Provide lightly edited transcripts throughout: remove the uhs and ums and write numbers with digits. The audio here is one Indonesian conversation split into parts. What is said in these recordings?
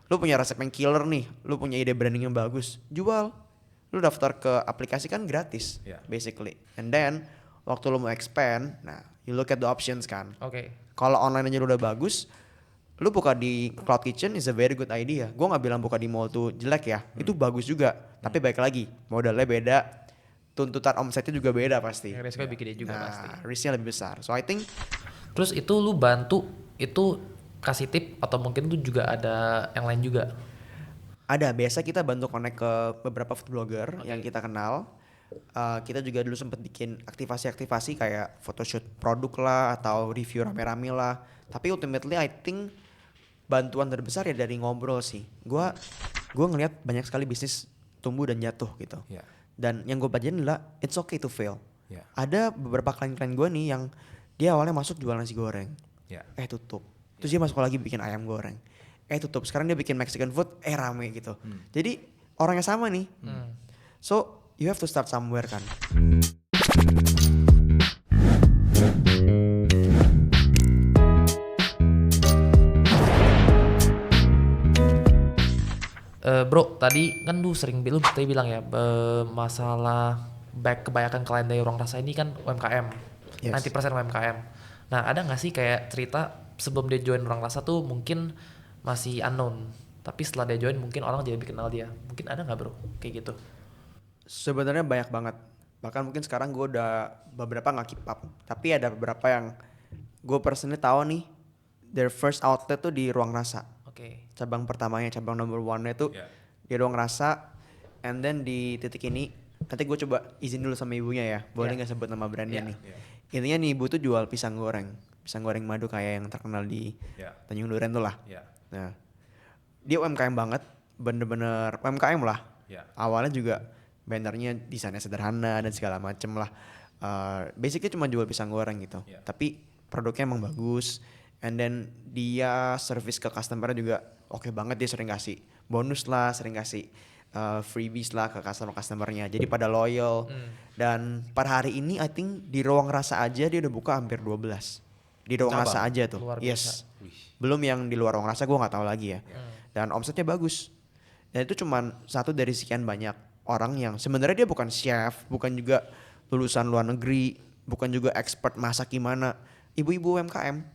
Lu punya resep yang killer nih, lu punya ide branding yang bagus, jual. Lu daftar ke aplikasi kan gratis, Yeah. basically. And then waktu lu mau expand, nah you look at the options kan. Oke. Kalau online aja lu udah bagus, lu buka di Cloud Kitchen is a very good idea. Gue nggak bilang buka di mall tuh jelek ya, itu bagus juga. Tapi baik lagi, modalnya beda, tuntutan omsetnya juga beda pasti. Yang resiko lebih gede juga pasti. Risknya lebih besar. So I think Terus itu lu bantu itu kasih tip atau mungkin tuh juga ada yang lain juga? ada, biasa kita bantu connect ke beberapa food blogger yang kita kenal. Kita juga dulu sempat bikin aktivasi-aktivasi kayak photoshoot produk lah atau review rame-rame lah. Tapi ultimately I think bantuan terbesar ya dari ngobrol sih. Gua ngelihat banyak sekali bisnis tumbuh dan jatuh gitu. Yeah. Dan yang gue pelajarin adalah it's okay to fail. Yeah. Ada beberapa klien-klien gue nih yang dia awalnya masuk jual nasi goreng, Yeah. tutup. Terus dia masuk lagi bikin ayam goreng, tutup. Sekarang dia bikin Mexican food, rame gitu. Jadi orangnya sama nih. So you have to start somewhere kan. Bro, tadi kan lu tadi bilang ya masalah kebanyakan klien dari Ruang Rasa ini kan UMKM, Yes. 90% UMKM. Nah, ada nggak sih kayak cerita sebelum dia join Ruang Rasa tuh mungkin masih unknown, tapi setelah dia join mungkin orang jadi lebih kenal dia. Mungkin ada nggak bro kayak gitu? Sebenarnya banyak banget. Bahkan mungkin sekarang gue udah beberapa nggak keep up. Tapi ada beberapa yang gue personally tahu nih, their first outlet tuh di Ruang Rasa. Oke. Cabang pertamanya, cabang number one-nya tuh Yeah. di Ruang Rasa. And then di titik ini, nanti gue coba izin dulu sama ibunya ya. Boleh nggak sebut nama brandnya nih? Intinya nih ibu tuh jual pisang goreng madu kayak yang terkenal di Tanjung Duren tuh lah. Yeah. Nah, dia UMKM banget, bener-bener UMKM lah. Yeah. Awalnya juga bannernya desainnya sederhana dan segala macem lah. Basically cuma jual pisang goreng gitu. Yeah. Tapi produknya emang bagus. And then dia service ke customer juga oke banget. Dia sering kasih bonus lah, sering kasih freebies lah ke customer-customernya. Jadi pada loyal. Dan per hari ini I think di Ruang Rasa aja dia udah buka hampir 12. Di Ruang Cabang? Rasa aja tuh. Luar Yes. biasa. Belum yang di luar Ruang Rasa gue nggak tahu lagi ya. Dan omsetnya bagus. Dan itu cuman satu dari sekian banyak orang yang sebenarnya dia bukan chef, bukan juga lulusan luar negeri, bukan juga expert masak gimana. Ibu-ibu UMKM.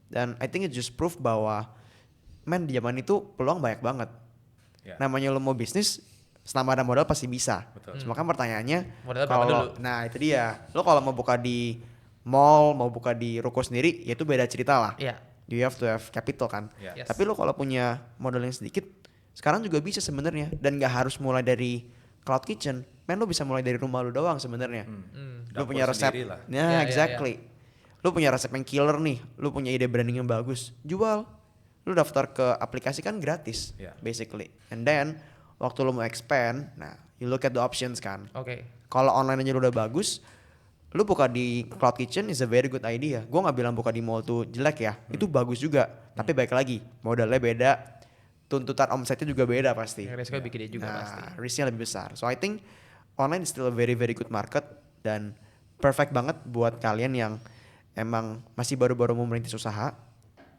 Dan I think it just proof bahwa di zaman itu peluang banyak banget. Yeah. Namanya lo mau bisnis, selama ada modal pasti bisa. Betul. Cuma kan pertanyaannya, Modalnya berapa dulu? nah itu dia. Lo kalau mau buka di mall, mau buka di ruko sendiri, ya itu beda cerita lah. Iya. You have to have capital kan. Yeah. Yes. Tapi lo kalau punya modal yang sedikit, sekarang juga bisa sebenarnya. Dan gak harus mulai dari Cloud Kitchen. Lo bisa mulai dari rumah lo doang sebenarnya. Lo Dapur punya resep. sendiri lah. Nah, Ya, exactly. Lu punya resep yang killer nih, lu punya ide branding yang bagus, jual. Lu daftar ke aplikasi kan gratis, Yeah. basically. And then waktu lu mau expand, nah you look at the options kan. Oke. Kalau online aja lu udah bagus, lu buka di Cloud Kitchen is a very good idea. Gue nggak bilang buka di mall tuh jelek ya, itu bagus juga. Tapi baik lagi, modalnya beda, tuntutan omsetnya juga beda pasti. Yang resiko lebih gede juga pasti. Risknya lebih besar. So I think online is still a very very good market dan perfect banget buat kalian yang emang masih baru-baru mau merintis usaha.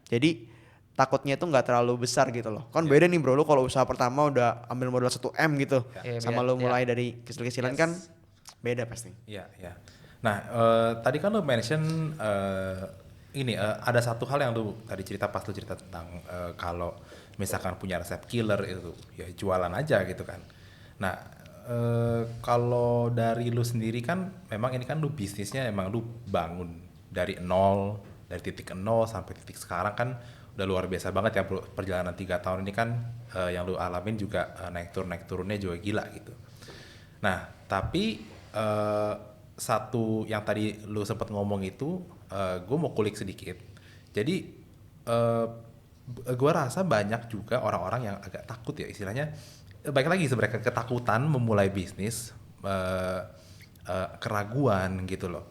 Jadi takutnya itu nggak terlalu besar gitu loh. Kan beda nih bro, lu kalau usaha pertama udah ambil modal 1M gitu. Sama lu mulai dari kecil-kecilan kan beda pasti. Iya, iya. Nah, tadi kan lu mention ada satu hal yang lu tadi cerita pas lu cerita tentang kalau misalkan punya resep killer itu ya jualan aja gitu kan. Nah, kalau dari lu sendiri kan memang ini kan lu bisnisnya emang lu bangun dari nol, dari titik nol sampai titik sekarang kan udah luar biasa banget ya bro. Perjalanan 3 tahun ini kan yang lu alamin juga naik turunnya juga gila gitu. Nah, tapi satu yang tadi lu sempat ngomong itu gue mau kulik sedikit. Jadi gue rasa banyak juga orang-orang yang agak takut ya istilahnya. Baik lagi sebenarnya ketakutan memulai bisnis, keraguan gitu loh.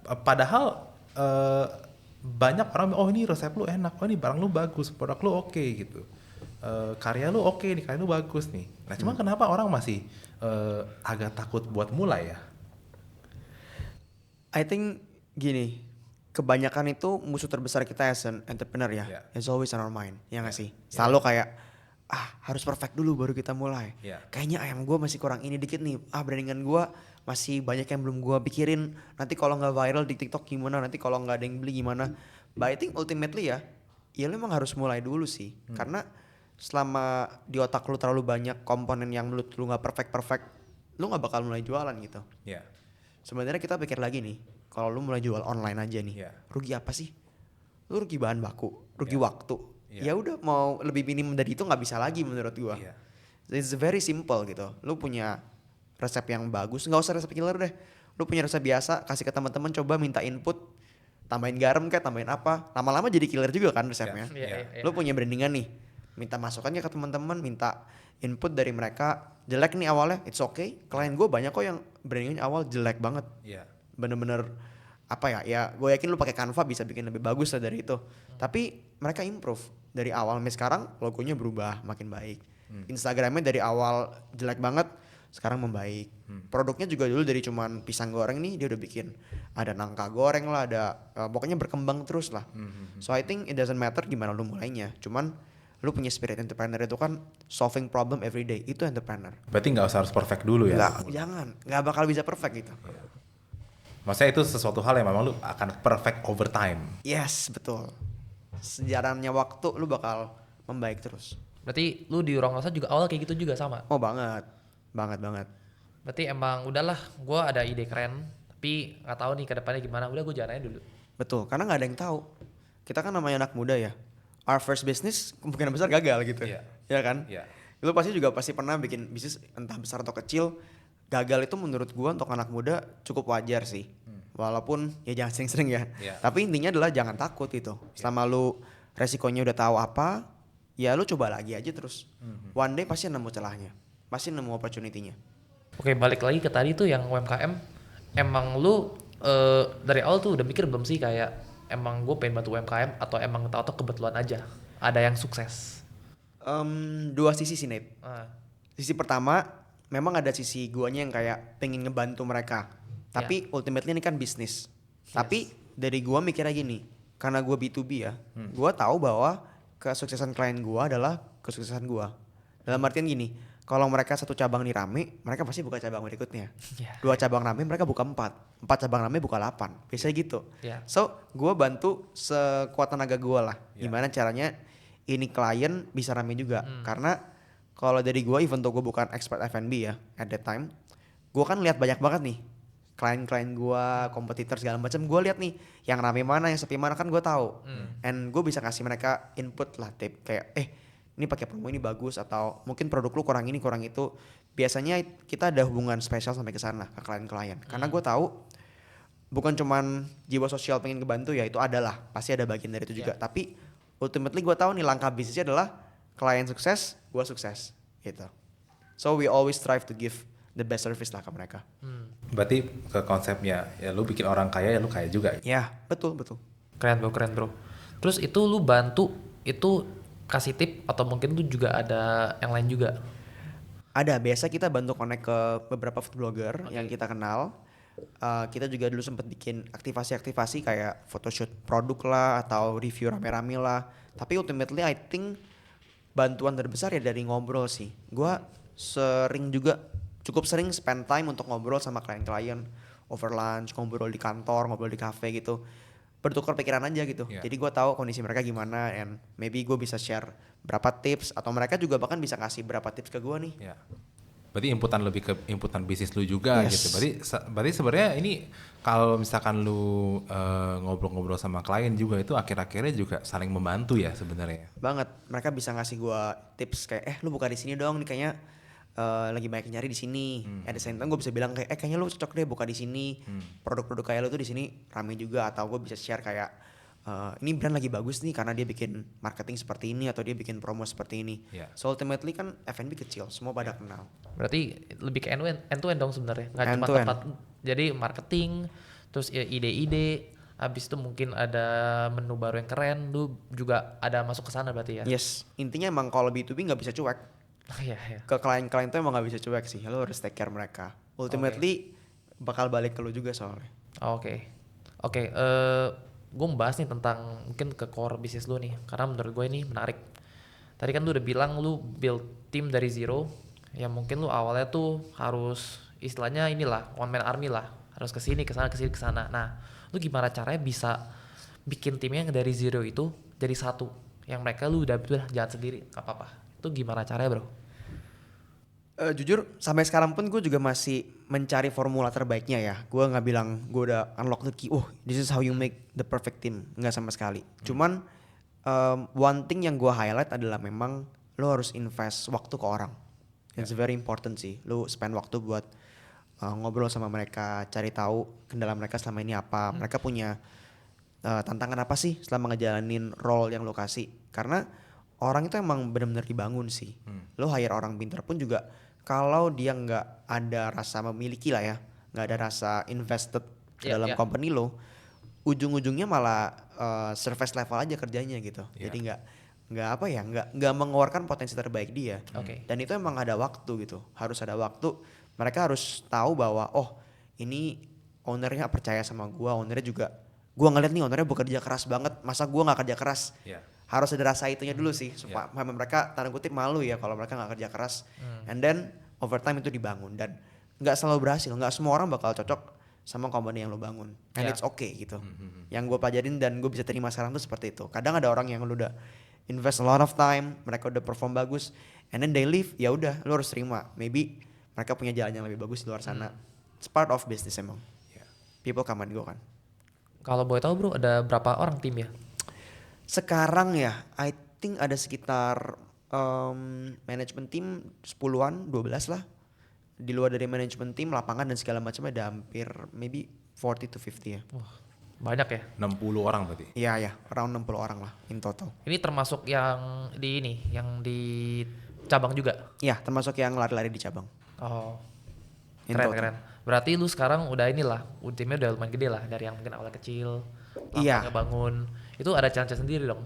Padahal banyak orang oh ini resep lu enak, oh ini barang lu bagus, produk lu oke gitu, karya lu oke nih, karya lu bagus nih. Nah cuma kenapa orang masih agak takut buat mulai ya? I think gini, kebanyakan itu musuh terbesar kita as an entrepreneur ya. Yeah. It's always on our mind, ya nggak sih? Selalu kayak harus perfect dulu baru kita mulai. Yeah. Kayaknya ayam gue masih kurang ini dikit nih. Brandingan gue masih banyak yang belum gue pikirin. Nanti kalau nggak viral di TikTok gimana? Nanti kalau nggak ada yang beli gimana? But I think ultimately ya lu emang harus mulai dulu sih. Karena selama di otak lu terlalu banyak komponen yang menurut lu nggak perfect, lu nggak bakal mulai jualan gitu. Iya. Sebenarnya kita pikir lagi nih, kalau lu mulai jual online aja nih, Iya. rugi apa sih? Lu rugi bahan baku, rugi Iya. waktu. Iya. Ya udah mau lebih minim dari itu nggak bisa lagi menurut gua. Iya. It's very simple gitu. Lu punya resep yang bagus, nggak usah resep killer deh. Lu punya resep biasa, kasih ke teman-teman, coba minta input, tambahin garam kayak tambahin apa, lama-lama jadi killer juga kan resepnya. Iya. Lu punya brandingan nih, minta masukannya ke teman-teman, minta input dari mereka. Jelek nih awalnya, it's okay. Klien gue banyak kok yang brandingnya awal jelek banget. Iya. Bener-bener apa ya gue yakin lu pakai Canva bisa bikin lebih bagus lah dari itu. Tapi mereka improve dari awal sampai sekarang, logonya berubah makin baik. Instagramnya dari awal jelek banget, sekarang membaik. Produknya juga dulu dari cuman pisang goreng nih, dia udah bikin ada nangka goreng lah, ada pokoknya berkembang terus lah. So I think it doesn't matter gimana lu mulainya, cuman lu punya spirit entrepreneur itu kan solving problem every day, itu entrepreneur. Berarti nggak usah harus perfect dulu ya? Nggak bakal bisa perfect gitu. Maksudnya itu sesuatu hal yang memang lu akan perfect over time. Yes, betul. Sejalannya waktu lu bakal membaik terus. Berarti lu di Ruang Rasa juga awal kayak gitu juga sama? Oh banget. Berarti emang udahlah, gue ada ide keren, tapi nggak tahu nih ke depannya gimana. Udah gue jalannya dulu. Betul, karena nggak ada yang tahu. Kita kan namanya anak muda ya. Our first business kemungkinan besar gagal gitu. Iya. Ya kan? Iya. Lu pasti pernah bikin bisnis entah besar atau kecil. Gagal itu menurut gua untuk anak muda cukup wajar sih. Walaupun ya jangan sering-sering ya. Iya. Tapi intinya adalah jangan takut gitu. Selama lu resikonya udah tahu apa, ya lu coba lagi aja terus. One day pasti nemu celahnya. Pasti nemu opportunity-nya. Oke, balik lagi ke tadi tuh yang UMKM. Emang lu dari awal tuh udah mikir belum sih kayak emang gue pengen bantu UMKM atau emang tau-tau kebetulan aja ada yang sukses? Dua sisi sih Nate. Ah, Sisi pertama memang ada sisi guanya yang kayak pengen ngebantu mereka. Tapi ultimately ini kan bisnis. Tapi dari gua mikirnya gini, karena gua B2B ya, gua tahu bahwa kesuksesan klien gua adalah kesuksesan gua. Dalam artian gini, kalau mereka satu cabang nih rame, mereka pasti buka cabang berikutnya. Iya. 2 cabang rame mereka buka 4 cabang rame buka 8, biasanya gitu. Iya. So gua bantu sekuat tenaga gua lah. Iya. Gimana caranya ini klien bisa rame juga. Karena kalau dari gua, even though gua bukan expert F&B ya at that time, gua kan lihat banyak banget nih klien-klien gua, kompetitor segala macam. Gua lihat nih yang rame mana, yang sepi mana, kan gua tahu. And gua bisa kasih mereka input lah, tip kayak ini pakai promo ini bagus, atau mungkin produk lu kurang ini kurang itu. Biasanya kita ada hubungan spesial sampai ke sana ke klien-klien. Karena gua tahu bukan cuman jiwa sosial pengen ngebantu ya, itu adalah pasti ada bagian dari itu juga. Tapi ultimately gue tahu nih langkah bisnisnya adalah klien sukses, gue sukses gitu. So we always strive to give the best service lah ke mereka. Berarti ke konsepnya ya lu bikin orang kaya ya lu kaya juga. Ya betul. Keren bro. Terus itu lu bantu itu kasih tip atau mungkin tuh juga ada yang lain juga? Ada, biasa kita bantu connect ke beberapa food blogger yang kita kenal. Kita juga dulu sempat bikin aktivasi-aktivasi kayak photoshoot produk lah atau review rame-rame lah. Tapi ultimately I think bantuan terbesar ya dari ngobrol sih. Gua cukup sering spend time untuk ngobrol sama klien-klien over lunch, ngobrol di kantor, ngobrol di cafe gitu. Bertukar pikiran aja gitu. Yeah. Jadi gua tahu kondisi mereka gimana, and maybe gue bisa share berapa tips, atau mereka juga bahkan bisa kasih berapa tips ke gua nih. Ya. Berarti lebih ke inputan bisnis lu juga gitu. Berarti sebenarnya ini kalau misalkan lu ngobrol-ngobrol sama klien juga itu akhir-akhirnya juga saling membantu ya sebenarnya. Banget, mereka bisa ngasih gua tips kayak lu buka di sini dong nih, kayaknya lagi banyak yang nyari di sini. At the same time gue bisa bilang kayak kayaknya lu cocok deh buka di sini. Produk-produk kayak lu tuh di sini rame juga, atau gue bisa share kayak ini brand lagi bagus nih karena dia bikin marketing seperti ini atau dia bikin promo seperti ini. Yeah. So ultimately kan F&B kecil, semua pada kenal. Berarti lebih ke end to end dong sebenarnya, nggak cuma End to end. tempat. Jadi marketing, terus ya ide-ide, habis itu mungkin ada menu baru yang keren, lu juga ada masuk ke sana berarti ya? Yes, intinya emang kalau B2B nggak bisa cuek. Iya. Ke klien-klien tuh emang nggak bisa cuek sih, lu harus take care mereka. Ultimately bakal balik ke lu juga soalnya. Oke. gue membahas nih tentang mungkin ke core bisnis lu nih, karena menurut gue ini menarik. Tadi kan lu udah bilang lu build tim dari zero, ya mungkin lu awalnya tuh harus istilahnya inilah one man army lah, harus kesini kesana kesini kesana. Nah, lu gimana caranya bisa bikin timnya yang dari zero itu jadi satu, yang mereka lu udah jalan sendiri, gak apa-apa. Itu gimana caranya bro? Jujur sampai sekarang pun gue juga masih mencari formula terbaiknya ya. Gue nggak bilang gue udah unlock the key. Oh, this is how you make the perfect team. Nggak sama sekali. Cuman one thing yang gue highlight adalah memang lo harus invest waktu ke orang. It's very important sih. Lo spend waktu buat ngobrol sama mereka, cari tahu kendala mereka selama ini apa. Mereka punya tantangan apa sih selama ngejalanin role yang lo kasih. Karena orang itu emang benar-benar dibangun sih. Lo hire orang pintar pun juga kalau dia nggak ada rasa memiliki lah ya, nggak ada rasa invested ke dalam company lo, ujung-ujungnya malah surface level aja kerjanya gitu. Jadi nggak apa ya, nggak mengeluarkan potensi terbaik dia. Dan itu emang ada waktu gitu, harus ada waktu. Mereka harus tahu bahwa oh ini ownernya percaya sama gua, ownernya juga, gua ngeliat nih ownernya bekerja keras banget, masa gua nggak kerja keras. Harus ada rasa itunya dulu sih supaya mereka tanda kutip malu ya kalau mereka nggak kerja keras. And then over time itu dibangun dan nggak selalu berhasil, nggak semua orang bakal cocok sama company yang lo bangun. And it's okay gitu. Yang gue pelajarin dan gue bisa terima sekarang tuh seperti itu. Kadang ada orang yang lo udah invest a lot of time, mereka udah perform bagus, and then they leave, ya udah lo harus terima. Maybe mereka punya jalan yang lebih bagus di luar sana. It's part of business emang. People come and go kan. Kalau boleh tahu bro, ada berapa orang tim ya? Sekarang ya, I think ada sekitar manajemen tim 10-an, 12 lah. Di luar dari manajemen tim, lapangan dan segala macam ada hampir maybe 40 to 50 ya. Wah, banyak ya? 60 orang berarti? Iya ya, around 60 orang lah in total. Ini termasuk yang di ini, yang di cabang juga? Iya, termasuk yang lari-lari di cabang. Oh, In keren total. keren. Berarti lu sekarang udah inilah, timnya udah lumayan gede lah, dari yang mungkin awalnya kecil, Iya. lapangnya bangun. Itu ada chance sendiri dong.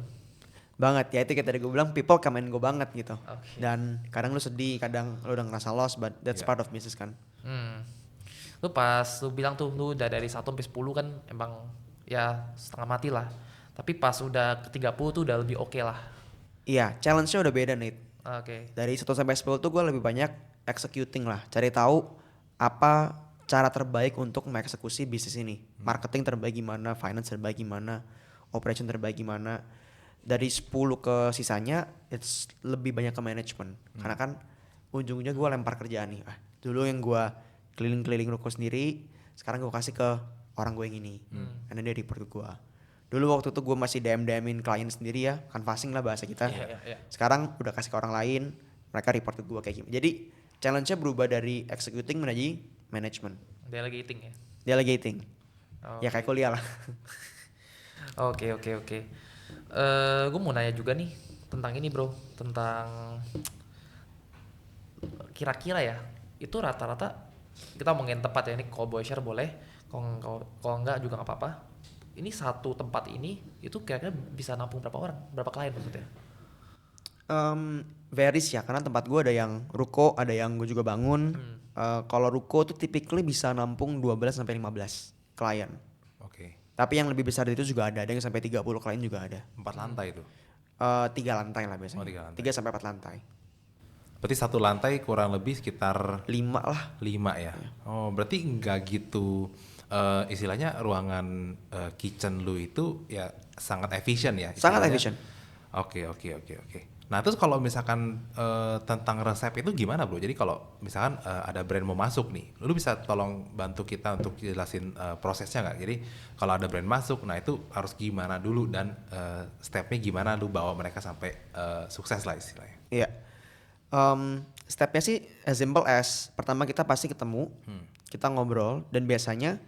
Banget ya, itu kayak tadi gue bilang people come and go banget gitu. Oke. Dan kadang lu sedih, kadang lu udah ngerasa lost, but that's part of business kan. Lu pas lu bilang tuh lu udah dari 1 sampai 10 kan emang ya setengah mati lah. Tapi pas udah ke 30 tuh udah lebih oke lah. Iya, challenge-nya udah beda nih. Oke. Dari 1 sampai 10 tuh gue lebih banyak executing lah, cari tahu apa cara terbaik untuk mengeksekusi bisnis ini. Marketing terbaik gimana, finance terbaik gimana, operation terbaik gimana. Dari 10 ke sisanya it's lebih banyak ke manajemen. Karena kan ujung-ujungnya gue lempar kerjaan nih. Dulu yang gue keliling-keliling ruko sendiri, sekarang gue kasih ke orang gue yang ini. And then dia report ke gue. Dulu waktu itu gue masih DM-in klien sendiri ya, canvassing lah bahasa kita. Sekarang udah kasih ke orang lain, mereka report ke gue kayak gini. Jadi challenge-nya berubah dari executing menjadi management. Delegating ya. Delegating. Oh. Ya kayak kuliah lah. Oke. Gue mau nanya juga nih tentang ini bro, tentang kira-kira ya itu rata-rata kita ngomongin tempat ya, ini kalau boleh share boleh, kalau enggak juga nggak apa-apa. Ini satu tempat ini itu kira-kira bisa nampung berapa orang, berapa klien maksudnya? Varies ya, karena tempat gue ada yang ruko, ada yang gue juga bangun. Kalau ruko tuh typically bisa nampung 12 sampai 15 klien. Oke. Tapi yang lebih besar dari itu juga ada yang sampai 30 klien juga ada. 4 lantai itu? 3 lantai lah biasanya. Oh, 3 lantai. 3 sampai 4 lantai. Berarti satu lantai kurang lebih sekitar 5 lah. 5 ya? Oh berarti nggak gitu, istilahnya ruangan kitchen lu itu ya sangat efisien ya? Sangat istilahnya? efisien. Oke. Nah terus kalau misalkan tentang resep itu gimana bro? Jadi kalau misalkan ada brand mau masuk nih, lu bisa tolong bantu kita untuk jelasin prosesnya nggak? Jadi kalau ada brand masuk, nah itu harus gimana dulu dan stepnya gimana lu bawa mereka sampai sukses lah istilahnya? Iya. Stepnya sih as simple as pertama kita pasti ketemu, kita ngobrol dan biasanya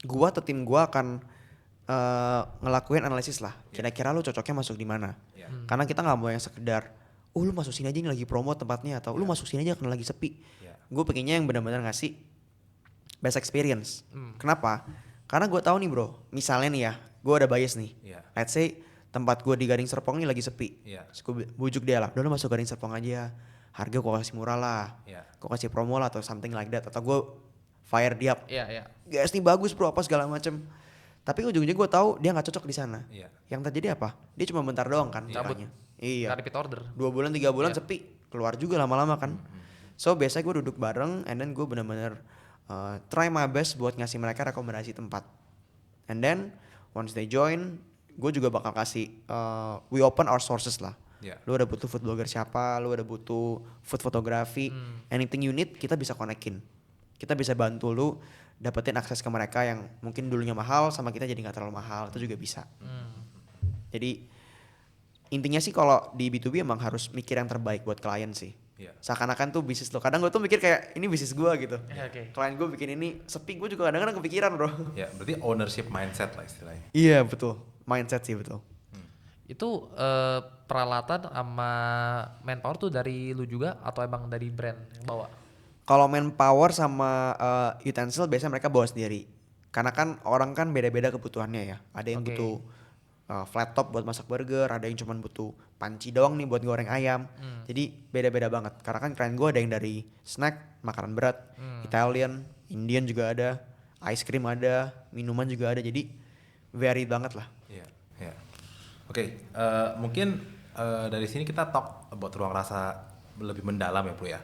gua atau tim gua akan ngelakuin analisis lah. Kira-kira lu cocoknya masuk di mana? Karena kita nggak mau yang sekedar, lu masuk sini aja ini lagi promo tempatnya atau lu masuk sini aja karena lagi sepi. Gue pengennya yang benar-benar ngasih best experience. Kenapa? Karena gue tahu nih bro, misalnya nih ya, gue ada bias nih. Let's say tempat gue di Gading Serpong ini lagi sepi. Terus gue bujuk dia lah, udah lu masuk Gading Serpong aja. Harga gue kasih murah lah. Gue kasih promo lah atau something like that. Atau gue fire dia. Iya. Guys nih bagus bro apa segala macem. Tapi ujung-ujungnya gue tahu dia nggak cocok di sana. Iya. Yang terjadi apa? Dia cuma bentar doang kan Cabut. sukanya. Iya. Nggak repeat order. 2 bulan 3 bulan Iya. sepi, keluar juga lama-lama kan. So biasanya gue duduk bareng and then gue bener-bener try my best buat ngasih mereka rekomendasi tempat. And then once they join, gue juga bakal kasih we open our sources lah. Iya. Lu ada butuh food blogger siapa, lu ada butuh food photography, anything you need kita bisa konekin. Kita bisa bantu lu dapetin akses ke mereka yang mungkin dulunya mahal sama kita jadi nggak terlalu mahal, itu juga bisa. Jadi intinya sih kalau di B2B emang harus mikir yang terbaik buat klien sih. Iya. Seakan-akan tuh bisnis lo. Kadang gue tuh mikir kayak ini bisnis gue gitu. Ya, oke. Klien gue bikin ini sepi, gue juga kadang-kadang kepikiran bro. Ya, berarti ownership mindset lah istilahnya. Iya betul, mindset sih betul. Itu peralatan sama manpower tuh dari lu juga atau emang dari brand yang bawa? Kalau manpower sama utensil biasanya mereka bawa sendiri. Karena kan orang kan beda-beda kebutuhannya ya. Ada yang Oke. butuh flat top buat masak burger, ada yang cuman butuh panci doang nih buat goreng ayam. Jadi beda-beda banget. Karena kan klien gue ada yang dari snack, makanan berat, Italian, Indian juga ada, ice cream ada, minuman juga ada. Jadi varied banget lah. Iya, iya. Oke, mungkin dari sini kita talk about ruang rasa lebih mendalam ya bro ya.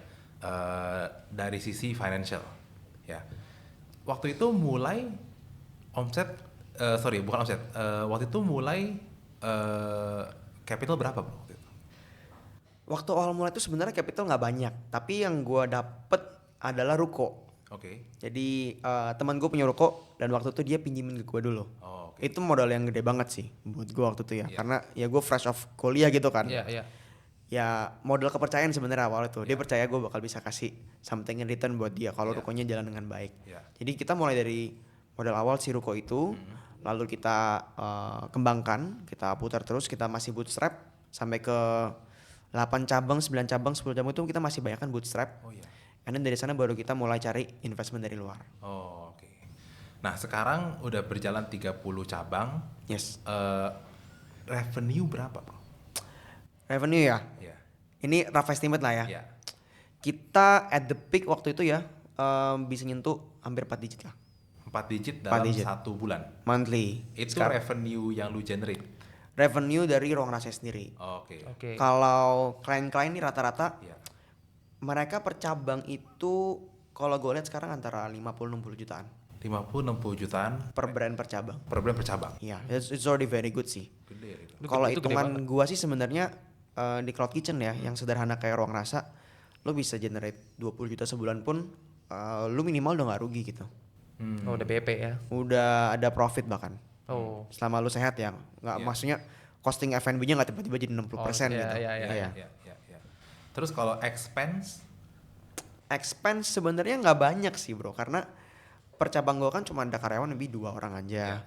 Dari sisi financial, ya. Waktu itu mulai omset, bukan omset. Waktu itu mulai capital berapa bro? Waktu itu? Waktu awal mulai itu sebenarnya capital nggak banyak, tapi yang gue dapet adalah ruko. Oke. Jadi teman gue punya ruko dan waktu itu dia pinjemin ke gue dulu. Oh, oke. Itu modal yang gede banget sih buat gue waktu itu ya, Iya. karena ya gue fresh off kuliah gitu kan. Iya, iya. Ya modal kepercayaan sebenarnya awal itu. Dia percaya gue bakal bisa kasih something in return buat dia kalau Iya. rukonya jalan dengan baik. Iya. Jadi kita mulai dari modal awal si ruko itu, lalu kita kembangkan, kita putar terus, kita masih bootstrap sampai ke 8 cabang, 9 cabang, 10 cabang itu kita masih banyak kan bootstrap. Oh iya. And then dari sana baru kita mulai cari investment dari luar. Oh, oke. Nah, sekarang udah berjalan 30 cabang. Yes. Revenue berapa, bro? Revenue ya. Iya. Ini rough estimate lah ya. Iya. Kita at the peak waktu itu ya bisa nyentuh hampir 4 digit lah. 4 digit dalam 4 digit. 1 bulan. Monthly. Itu Sekarang, revenue yang lu generate. revenue dari ruang rasa sendiri. Oh, oke. Oke. Kalau klien-klien ini rata-rata Iya. mereka per cabang itu kalau gue lihat sekarang antara 50-60 jutaan 50-60 jutaan per brand per cabang. per bulan per cabang. Iya, it's already very good sih. Gede itu. Itu Kalau gede hitungan banget. gua sih sebenarnya di cloud kitchen ya, yang sederhana kayak ruang rasa, lo bisa generate 20 juta sebulan pun lo minimal udah nggak rugi gitu. Oh, udah BP ya. Udah ada profit bahkan. Oh. Selama lu sehat ya, nggak Iya. maksudnya costing F&B-nya nggak tiba-tiba jadi 60% Oh, iya, gitu. iya, iya. Iya. Iya, iya, iya. Terus kalau expense Expense sebenarnya nggak banyak sih bro, karena per cabang gua kan cuma ada karyawan lebih 2 orang aja.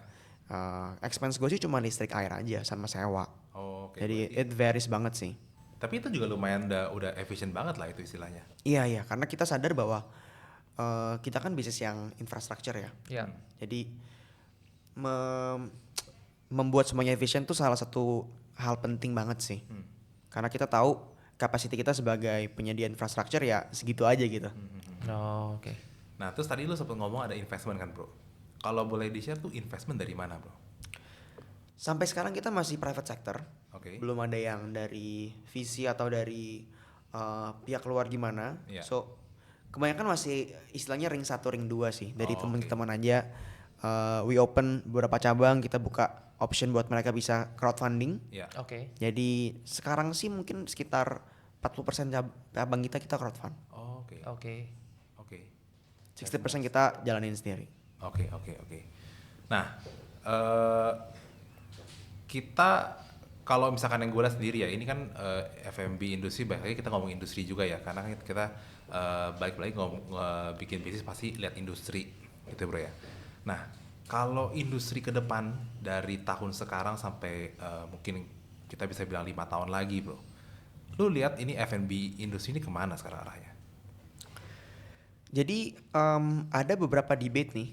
Expense gue sih cuma listrik air aja sama sewa. oh, oke. Jadi berarti- it varies banget sih. tapi itu juga lumayan udah efisien banget lah itu istilahnya. Iya iya, karena kita sadar bahwa kita kan bisnis yang infrastruktur ya. Iya. Jadi membuat semuanya efisien tuh salah satu hal penting banget sih. Karena kita tahu kapasiti kita sebagai penyedia infrastruktur ya segitu aja gitu. Oh, oke. Nah, terus tadi lu sempat ngomong ada investment kan, bro? Kalau boleh di-share tuh investment dari mana, bro? Sampai sekarang kita masih private sector. Oke. Belum ada yang dari VC atau dari pihak luar gimana. Iya. So kebanyakan masih istilahnya ring 1 ring 2 sih. Dari Oh, teman-teman aja. We open beberapa cabang, kita buka option buat mereka bisa crowdfunding. Iya. Oke. Jadi sekarang sih mungkin sekitar 40% cabang kita crowdfund. Oh, oke. Oke. Oke. 60% kita jalanin sendiri. Oke. Nah, kita kalau misalkan yang gue lihat sendiri ya, ini kan F&B industri, baiknya kita ngomong industri juga ya, karena kan kita balik-balik bikin bisnis pasti lihat industri gitu bro ya. Nah, kalau industri ke depan dari tahun sekarang sampai mungkin kita bisa bilang 5 tahun lagi bro, lu lihat ini F&B industri ini kemana sekarang arahnya? Jadi ada beberapa debate nih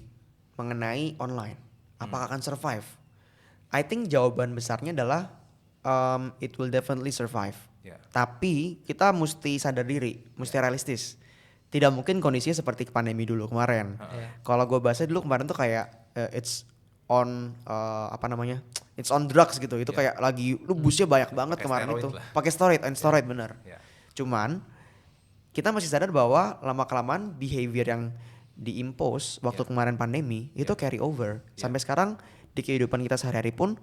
mengenai online. Apakah akan survive? I think jawaban besarnya adalah it will definitely survive. Ya. Tapi kita mesti sadar diri, mesti realistis. Tidak mungkin kondisinya seperti pandemi dulu kemarin. Iya. Kalau gue bahasnya dulu kemarin tuh kayak it's on it's on drugs gitu. Itu kayak lagi lu boostnya banyak banget Pakai kemarin steroid itu. lah. Pakai steroid bener. Ya. Cuman kita masih sadar bahwa lama kelamaan behavior yang diimpose waktu kemarin pandemi itu carry over. Sampai sekarang di kehidupan kita sehari-hari pun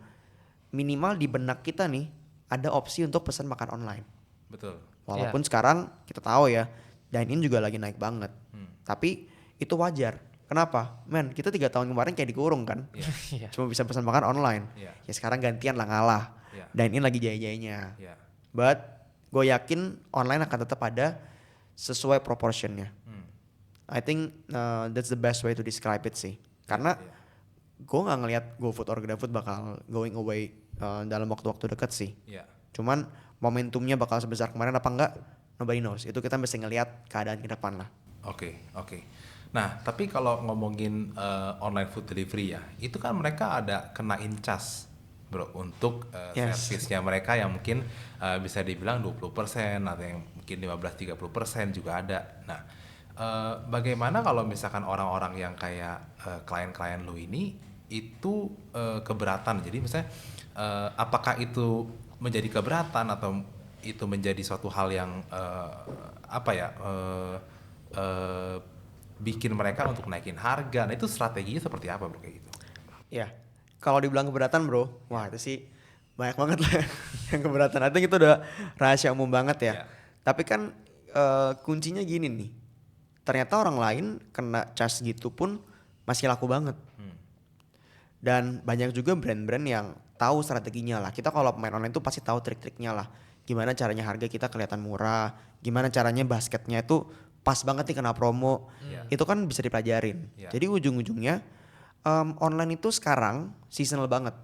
minimal di benak kita nih ada opsi untuk pesan makan online. Betul. Walaupun sekarang kita tahu ya dine in juga lagi naik banget. Tapi itu wajar. Kenapa? Men, kita 3 tahun kemarin kayak dikurung kan. Iya. Cuma bisa pesan makan online. Iya. Ya sekarang gantian lah ngalah. Iya. Dine in lagi jaya-jayanya. Ya. But gue yakin online akan tetap ada sesuai proportionnya. I think that's the best way to describe it sih. Karena gue nggak ngelihat GoFood or GrabFood bakal going away dalam waktu-waktu dekat sih. Ya. Cuman momentumnya bakal sebesar kemarin apa enggak? Nobody knows. Itu kita mesti ngelihat keadaan ke depan lah. Oke. Nah, tapi kalau ngomongin online food delivery ya, itu kan mereka ada kenain cas, bro, untuk servisnya mereka yang mungkin bisa dibilang 20% atau yang mungkin 15-30% juga ada. Nah, bagaimana kalau misalkan orang-orang yang kayak klien-klien lu ini itu keberatan? Jadi misalnya apakah itu menjadi keberatan atau itu menjadi suatu hal yang bikin mereka untuk naikin harga? Nah, itu strateginya seperti apa, bro, kayak gitu? Ya, kalau dibilang keberatan bro, wah itu sih banyak banget lah yang keberatan. I think itu udah rahasia umum banget ya. Yeah. Tapi kan kuncinya gini nih, ternyata orang lain kena charge gitu pun masih laku banget. Dan banyak juga brand-brand yang tahu strateginya lah. Kita kalau pemain online tuh pasti tahu trik-triknya lah. Gimana caranya harga kita kelihatan murah, gimana caranya basketnya itu pas banget nih kena promo. Itu kan bisa dipelajarin. Jadi ujung-ujungnya online itu sekarang seasonal banget.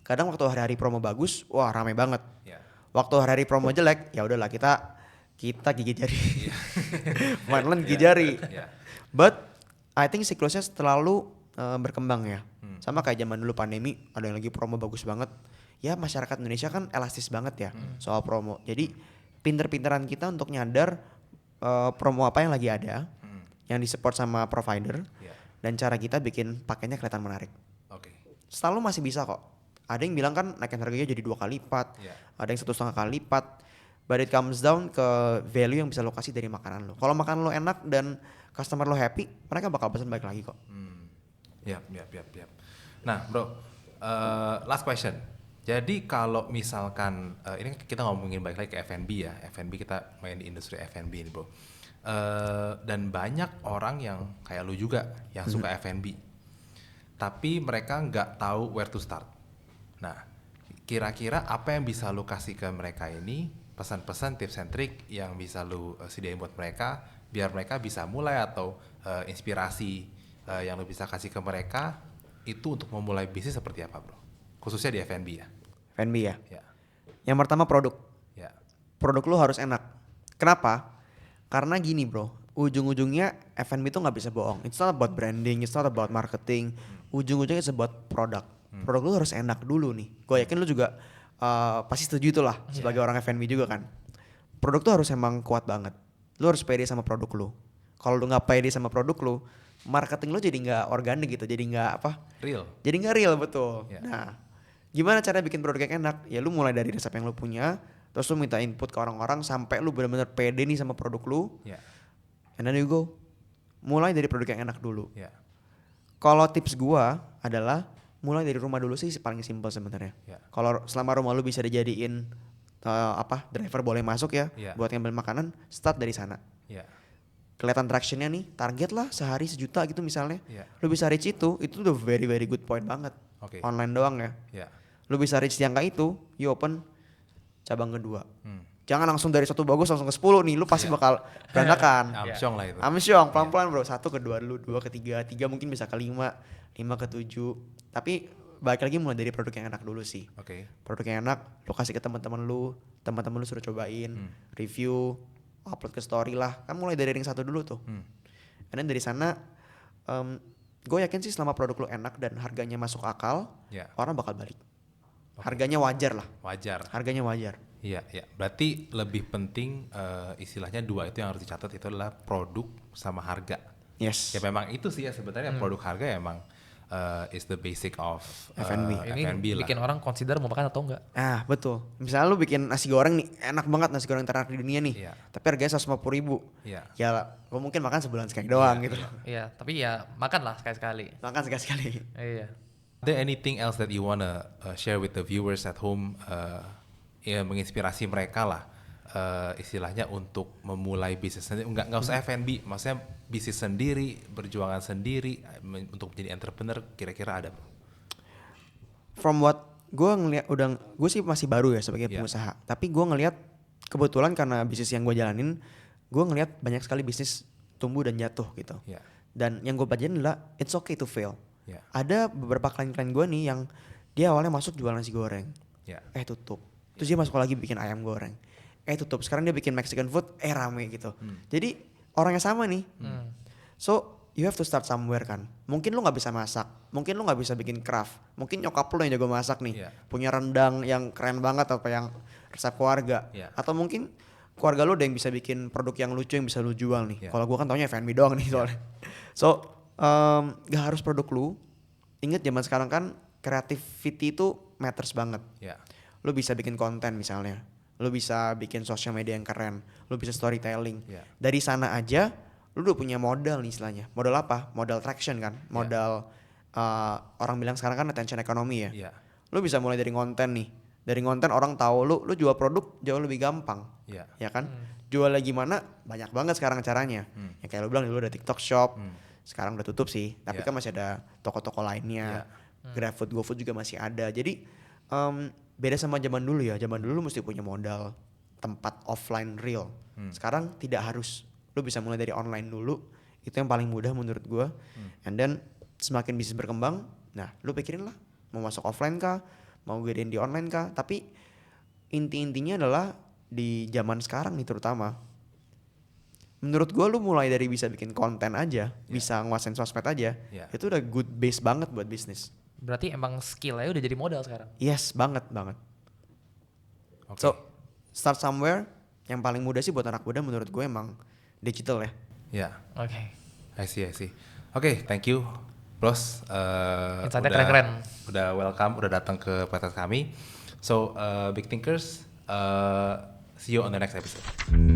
Kadang waktu hari-hari promo bagus, wah rame banget. Waktu hari-hari promo jelek, ya udahlah kita gigit jari. Online gigit jari. But I think siklusnya selalu berkembang ya. Sama kayak zaman dulu pandemi, ada yang lagi promo bagus banget. Ya masyarakat Indonesia kan elastis banget ya soal promo. Jadi pinter-pinteran kita untuk nyadar promo apa yang lagi ada, yang disupport sama provider, dan cara kita bikin pakainya kelihatan menarik. Selalu masih bisa kok. Ada yang bilang kan naikin harganya jadi 2 kali lipat, ada yang 1,5 kali lipat. But it comes down ke value yang bisa lo kasih dari makanan lo. Kalau makanan lo enak dan customer lo happy, mereka bakal pesan balik lagi kok. Yap. Nah, bro, last question. Jadi kalau misalkan ini kita ngomongin balik lagi ke F&B ya, F&B kita main di industri F&B ini, bro. Dan banyak orang yang kayak lu juga yang suka F&B, tapi mereka nggak tahu where to start. Nah, kira-kira apa yang bisa lu kasih ke mereka ini, pesan-pesan, tips and trick yang bisa lu sediain buat mereka, biar mereka bisa mulai atau inspirasi yang lu bisa kasih ke mereka itu untuk memulai bisnis seperti apa, bro? Khususnya di F&B ya. F&B ya. Ya. Yang pertama produk. Ya. Produk lo harus enak. Kenapa? Karena gini bro, ujung-ujungnya F&B itu nggak bisa bohong. It's not about branding, it's not about marketing. Ujung-ujungnya it's about produk. Produk lo harus enak dulu nih. Gue yakin lo juga pasti setuju itu lah sebagai orang F&B juga kan. Produk tuh harus emang kuat banget. Lo harus pede sama produk lo. Kalau lo nggak pede sama produk lo, marketing lo jadi nggak organik gitu, jadi nggak Real. Jadi nggak real, betul. Yeah. Nah, gimana cara bikin produk yang enak? Ya lu mulai dari resep yang lu punya, terus lu minta input ke orang-orang sampai lu benar-benar pede nih sama produk lu. Ya. And then you go. Mulai dari produk yang enak dulu. Ya. Kalau tips gua adalah mulai dari rumah dulu sih paling simpel sebenarnya. Ya. Kalau selama rumah lu bisa dijadiin driver boleh masuk ya buat ngambil makanan, start dari sana. Ya. Kelihatan tractionnya nih, target lah sehari 1 juta gitu misalnya. Yeah. Lu bisa reach itu udah very very good point banget. Online doang ya. Lu bisa reach di angka itu, you open cabang kedua. Jangan langsung dari 1 bagus langsung ke 10 nih, lu pasti bakal berantakan. Amsyong lah itu. Amsyong, pelan-pelan bro, 1 ke 2 dulu, 2 ke 3, 3 mungkin bisa ke 5, 5 ke 7. Tapi balik lagi mulai dari produk yang enak dulu sih. Produk yang enak, lu kasih ke teman-teman lu suruh cobain, review, upload ke story lah, kan mulai dari ring 1 dulu tuh. And then dari sana gue yakin sih selama produk lo enak dan harganya masuk akal, orang bakal balik. Harganya wajar lah. Harganya wajar. Iya. Berarti lebih penting istilahnya 2 itu yang harus dicatat, itu adalah produk sama harga. Yes. Ya memang itu sih ya sebenarnya produk harga ya emang is the basic of F&B. Ini F&B lah. bikin orang consider mau makan atau enggak. Ah betul. Misalnya lu bikin nasi goreng nih, enak banget nasi goreng terenak di dunia nih. Iya. Tapi harganya 150.000. Iya. Ya lu mungkin makan sebulan sekali doang Iya, gitu. Iya, tapi ya makan lah sekali-sekali. Makan sekali-sekali. Iya. Are there anything else that you wanna share with the viewers at home, ya menginspirasi mereka lah, istilahnya untuk memulai bisnis sendiri, nggak usah F&B, maksudnya bisnis sendiri, berjuangan sendiri untuk menjadi entrepreneur, kira-kira ada? From what gue ngeliat gue sih masih baru ya sebagai Iya. pengusaha. Tapi gue ngelihat kebetulan karena bisnis yang gue jalanin, gue ngelihat banyak sekali bisnis tumbuh dan jatuh gitu. Iya. Dan yang gue pelajarin adalah it's okay to fail. Iya. Ada beberapa klien-klien gue nih yang dia awalnya masuk jualan nasi goreng, Iya. tutup. Terus dia masuk lagi bikin ayam goreng, tutup. Sekarang dia bikin Mexican food, rame gitu. Jadi orangnya sama nih. So you have to start somewhere kan. Mungkin lu nggak bisa masak, mungkin lu nggak bisa bikin craft, mungkin nyokap lu yang jago masak nih, Iya. punya rendang yang keren banget atau yang resep keluarga, Iya. atau mungkin keluarga lu ada yang bisa bikin produk yang lucu yang bisa lu jual nih. Iya. Kalau gua kan taunya F&B doang nih soalnya. So gak harus produk lu. Ingat zaman sekarang kan creativity itu matters banget. Iya. Lu bisa bikin konten misalnya, lu bisa bikin sosial media yang keren, lu bisa storytelling. Iya. Dari sana aja lu udah punya modal nih istilahnya. Modal apa? Modal traction kan. Modal orang bilang sekarang kan attention economy ya. Iya. Lu bisa mulai dari konten nih. Dari konten orang tahu lu jual produk jauh lebih gampang. Iya. Ya kan? Jualnya gimana? Banyak banget sekarang caranya. Ya kayak lu bilang dulu ada TikTok Shop. Sekarang udah tutup sih, tapi Iya. kan masih ada toko-toko lainnya. GrabFood, GoFood juga masih ada. Jadi beda sama zaman dulu ya. Zaman dulu lu mesti punya modal tempat offline real. Sekarang tidak harus. Lu bisa mulai dari online dulu. Itu yang paling mudah menurut gua. And then semakin bisnis berkembang, nah lu pikirin lah mau masuk offline kah, mau gedein di online kah. Tapi inti-intinya adalah di zaman sekarang nih terutama, menurut gue lu mulai dari bisa bikin konten aja, bisa nguasain sosmed aja, itu udah good base banget buat bisnis. Berarti emang skill-nya udah jadi modal sekarang. Yes, banget. Oke. So, start somewhere. Yang paling mudah sih buat anak muda menurut gue emang digital ya. Ya. Oke. I see. Oke, thank you, Bros. Insight-nya keren-keren. Udah welcome, udah datang ke podcast kami. So, Big Thinkers, see you on the next episode.